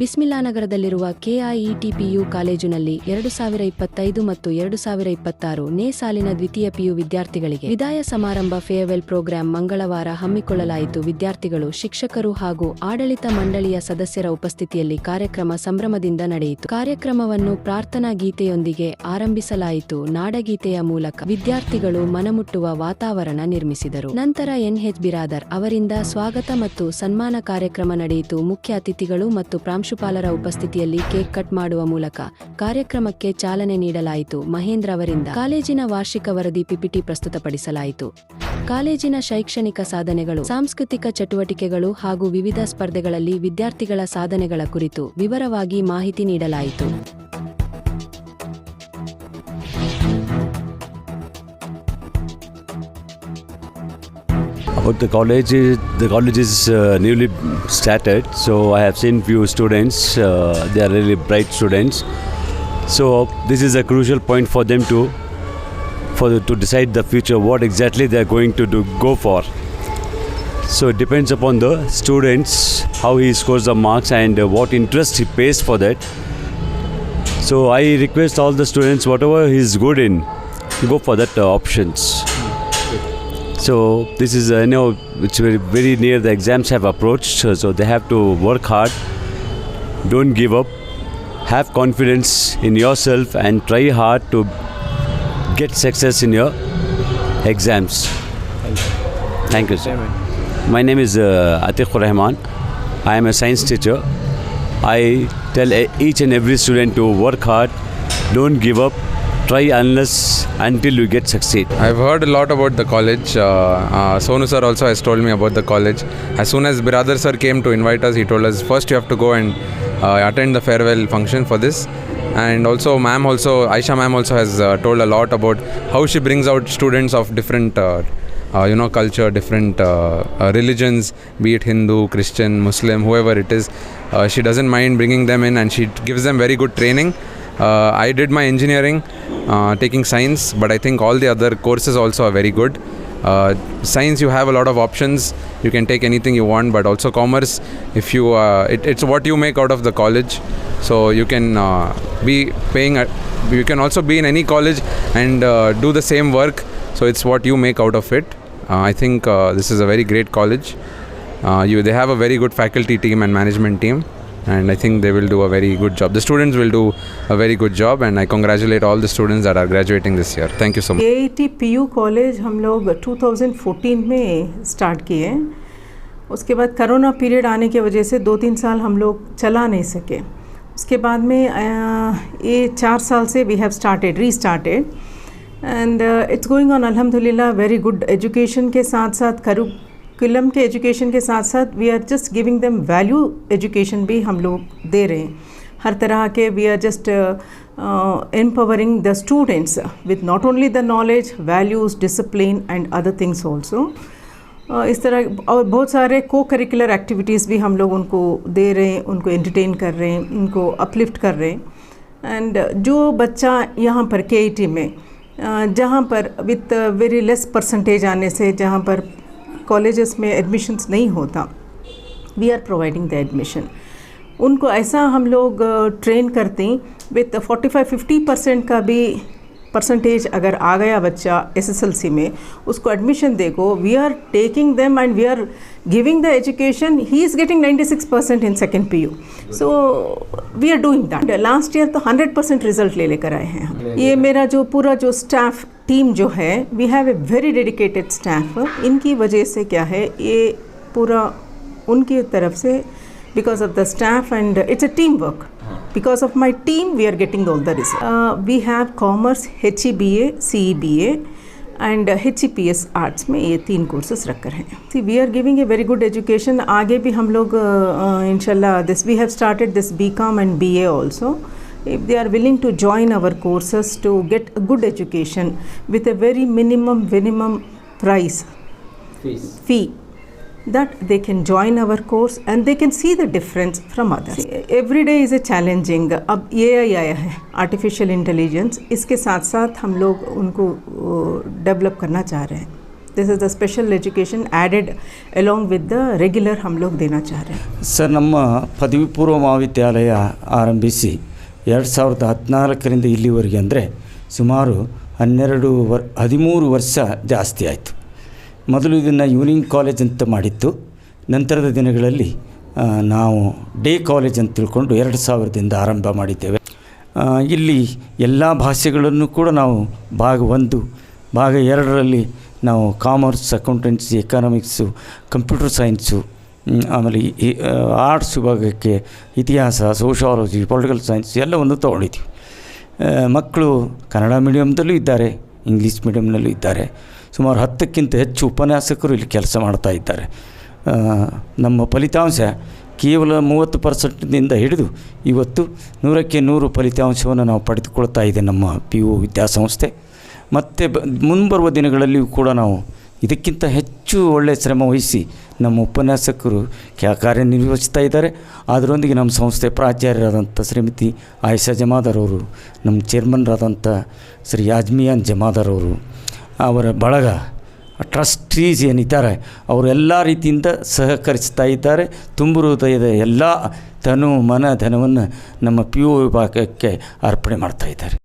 ಬಿಸ್ಮಿಲ್ಲಾನಗರದಲ್ಲಿರುವ ಕೆಐಇಟಿಪಿಯು ಕಾಲೇಜಿನಲ್ಲಿ 2025 ಮತ್ತು 2026 ನೇ ಸಾಲಿನ ದ್ವಿತೀಯ ಪಿಯು ವಿದ್ಯಾರ್ಥಿಗಳಿಗೆ ವಿದಾಯ ಸಮಾರಂಭ ಫೇರ್ವೆಲ್ ಪ್ರೋಗ್ರಾಂ ಮಂಗಳವಾರ ಹಮ್ಮಿಕೊಳ್ಳಲಾಯಿತು. ವಿದ್ಯಾರ್ಥಿಗಳು, ಶಿಕ್ಷಕರು ಹಾಗೂ ಆಡಳಿತ ಮಂಡಳಿಯ ಸದಸ್ಯರ ಉಪಸ್ಥಿತಿಯಲ್ಲಿ ಕಾರ್ಯಕ್ರಮ ಸಂಭ್ರಮದಿಂದ ನಡೆಯಿತು. ಕಾರ್ಯಕ್ರಮವನ್ನು ಪ್ರಾರ್ಥನಾ ಗೀತೆಯೊಂದಿಗೆ ಆರಂಭಿಸಲಾಯಿತು. ನಾಡಗೀತೆಯ ಮೂಲಕ ವಿದ್ಯಾರ್ಥಿಗಳು ಮನಮುಟ್ಟುವ ವಾತಾವರಣ ನಿರ್ಮಿಸಿದರು. ನಂತರ ಎನ್ಎಚ್ ಬಿರಾದರ್ ಅವರಿಂದ ಸ್ವಾಗತ ಮತ್ತು ಸನ್ಮಾನ ಕಾರ್ಯಕ್ರಮ ನಡೆಯಿತು. ಮುಖ್ಯ ಅತಿಥಿಗಳು ಮತ್ತು ಪ್ರಾಂಶುಪಾಲರ ಉಪಸ್ಥಿತಿಯಲ್ಲಿ ಕೇಕ್ ಕಟ್ ಮಾಡುವ ಮೂಲಕ ಕಾರ್ಯಕ್ರಮಕ್ಕೆ ಚಾಲನೆ ನೀಡಲಾಯಿತು. ಮಹೇಂದ್ರ ಅವರಿಂದ ಕಾಲೇಜಿನ ವಾರ್ಷಿಕ ವರದಿ ಪಿಪಿಟಿ ಪ್ರಸ್ತುತಪಡಿಸಲಾಯಿತು. ಕಾಲೇಜಿನ ಶೈಕ್ಷಣಿಕ ಸಾಧನೆಗಳು, ಸಾಂಸ್ಕೃತಿಕ ಚಟುವಟಿಕೆಗಳು ಹಾಗೂ ವಿವಿಧ ಸ್ಪರ್ಧೆಗಳಲ್ಲಿ ವಿದ್ಯಾರ್ಥಿಗಳ ಸಾಧನೆಗಳ ಕುರಿತು ವಿವರವಾಗಿ ಮಾಹಿತಿ ನೀಡಲಾಯಿತು. About the college is newly started, so I have seen few students. They are really bright students. So this is a crucial point for them to decide the future, what exactly they are going to go for. So it depends upon the students how he scores the marks and what interest he pays for that. So I request all the students, whatever he is good in, go for that options. So this is it's very near the exams have approached, so they have to work hard, don't give up, have confidence in yourself and try hard to get success in your exams. Thank you, sir. My name is Atiq Rahman. I am a science teacher. I tell each and every student to work hard, don't give up, try until you get succeed. I've heard a lot about the college. Sonu sir also has told me about the college. As soon as Biradar sir came to invite us, he told us first you have to go and attend the farewell function for this. And also Aisha ma'am also has told a lot about how she brings out students of different culture, different religions, be it Hindu, Christian, Muslim, whoever it is. She doesn't mind bringing them in and she gives them very good training. I did my engineering, taking science, but I think all the other courses also are very good. Science, you have a lot of options. You can take anything you want, but also commerce, if you it's what you make out of the college. So you can you can also be in any college and do the same work. So it's what you make out of it. I think this is a very great college. They have a very good faculty team and management team. And I think they will do a very good job. The students will do a very good job and I congratulate all the students that are graduating this year. Thank you so much. KIETPU college हम लोग 2014 में start किए. उसके बाद corona period आने की वजह से 2-3 साल हम लोग चला नहीं सके. उसके बाद में ये 4 साल से we have restarted and it's going on अल्हम्दुलिल्लाह. वेरी गुड एजुकेशन के साथ साथ करिकुलम के एजुकेशन के साथ साथ we are just giving them value education भी हम लोग दे रहे हैं. हर तरह के we are just empowering the students with not only the knowledge, values, discipline and other things also. इस तरह और बहुत सारे को करिकुलर एक्टिविटीज़ भी हम लोग उनको दे रहे हैं, उनको एंटरटेन कर रहे हैं, उनको अपलिफ्ट कर रहे हैं. एंड जो बच्चा यहाँ पर KIT में जहाँ पर विथ वेरी लेस परसेंटेज आने से जहाँ पर कॉलेजेस में एडमिशन्स नहीं होता, we are providing the admission. उनको ऐसा हम लोग ट्रेन करते हैं विथ 45-50% का भी परसेंटेज अगर आ गया बच्चा SSLC में, उसको एडमिशन देखो. We are taking them and we are giving the education. He is getting 96% in second PU. So we are doing that. Last year तो 100% रिजल्ट ले लेकर आए हैं हम. ये मेरा जो पूरा जो स्टाफ टीम जो है, we have a very dedicated staff. इनकी वजह से क्या है, ये पूरा उनकी तरफ से because of the staff and it's a team work. Because of my team, we are getting all the results. We have commerce, HEBA, CEBA and HEPS arts में ये 3 courses रखकर हैं. See, we are giving a very good education. आगे भी हम लोग इंशाल्लाह we have started this BCom and BA also. If they are willing to join our courses to get a good education with a very minimum price fee, that they can join our course and they can see the difference from others. Every day is a challenging. अब AI आया है, artificial intelligence, इसके साथ साथ हम लोग उनको develop करना चाह रहे हैं. This is the special education aided along with the regular हम लोग देना चाह रहे हैं. ಸರ್, ನಮ್ಮ ಪದವಿ ಪೂರ್ವ ಮಹಾವಿದ್ಯಾಲಯ ಆರಂಭಿಸಿ 2014ರಿಂದ ಇಲ್ಲಿವರೆಗೆ ಅಂದರೆ ಸುಮಾರು 13 ವರ್ಷ ಜಾಸ್ತಿ ಆಯಿತು. ಮೊದಲು ಇದನ್ನು ಈವ್ನಿಂಗ್ ಕಾಲೇಜ್ ಅಂತ ಮಾಡಿತ್ತು. ನಂತರದ ದಿನಗಳಲ್ಲಿ ನಾವು ಡೇ ಕಾಲೇಜ್ ಅಂತ ತಿಳ್ಕೊಂಡು 2000ದಿಂದ ಆರಂಭ ಮಾಡಿದ್ದೇವೆ. ಇಲ್ಲಿ ಎಲ್ಲ ಭಾಷೆಗಳನ್ನು ಕೂಡ ನಾವು ಭಾಗ 1, ಭಾಗ 2ರಲ್ಲಿ ನಾವು commerce, accountancy, economics, computer science, ಆಮೇಲೆ ಆರ್ಟ್ಸ್ ವಿಭಾಗಕ್ಕೆ ಇತಿಹಾಸ, ಸೋಷಾಲಜಿ, ಪೊಲಿಟಿಕಲ್ ಸೈನ್ಸ್ ಎಲ್ಲವನ್ನು ತೊಗೊಂಡಿದ್ದೀವಿ. ಮಕ್ಕಳು ಕನ್ನಡ ಮೀಡಿಯಮ್ದಲ್ಲೂ ಇದ್ದಾರೆ, ಇಂಗ್ಲೀಷ್ ಮೀಡಿಯಮ್ನಲ್ಲೂ ಇದ್ದಾರೆ. ಸುಮಾರು 10ಕ್ಕಿಂತ ಹೆಚ್ಚು ಉಪನ್ಯಾಸಕರು ಇಲ್ಲಿ ಕೆಲಸ ಮಾಡ್ತಾ ಇದ್ದಾರೆ. ನಮ್ಮ ಫಲಿತಾಂಶ ಕೇವಲ 30%ದಿಂದ ಹಿಡಿದು ಇವತ್ತು 100ಕ್ಕೆ 100 ಫಲಿತಾಂಶವನ್ನು ನಾವು ಪಡೆದುಕೊಳ್ತಾ ಇದೆ ನಮ್ಮ PU ವಿದ್ಯಾಸಂಸ್ಥೆ. ಮತ್ತು ಮುಂಬರುವ ದಿನಗಳಲ್ಲಿಯೂ ಕೂಡ ನಾವು ಇದಕ್ಕಿಂತ ಹೆಚ್ಚು ಒಳ್ಳೆಯ ಶ್ರಮ ವಹಿಸಿ ನಮ್ಮ ಉಪನ್ಯಾಸಕರು ಕಾರ್ಯನಿರ್ವಹಿಸ್ತಾ ಇದ್ದಾರೆ. ಅದರೊಂದಿಗೆ ನಮ್ಮ ಸಂಸ್ಥೆ ಪ್ರಾಚಾರ್ಯರಾದಂಥ ಶ್ರೀಮತಿ ಆಯಿಷಾ ಜಮಾದಾರ್ ಅವರು, ನಮ್ಮ ಚೇರ್ಮನ್ರಾದಂಥ ಶ್ರೀ ಆಜ್ಮಿಯಾನ್ ಜಮಾದಾರ್ ಅವರು, ಅವರ ಬಳಗ ಟ್ರಸ್ಟೀಸ್ ಏನಿದ್ದಾರೆ ಅವರೆಲ್ಲ ರೀತಿಯಿಂದ ಸಹಕರಿಸ್ತಾ ಇದ್ದಾರೆ. ತುಂಬು ಹೃದಯದ ಎಲ್ಲ ತನು ಮನ ಧನವನ್ನು ನಮ್ಮ PU ವಿಭಾಗಕ್ಕೆ ಅರ್ಪಣೆ ಮಾಡ್ತಾ ಇದ್ದಾರೆ.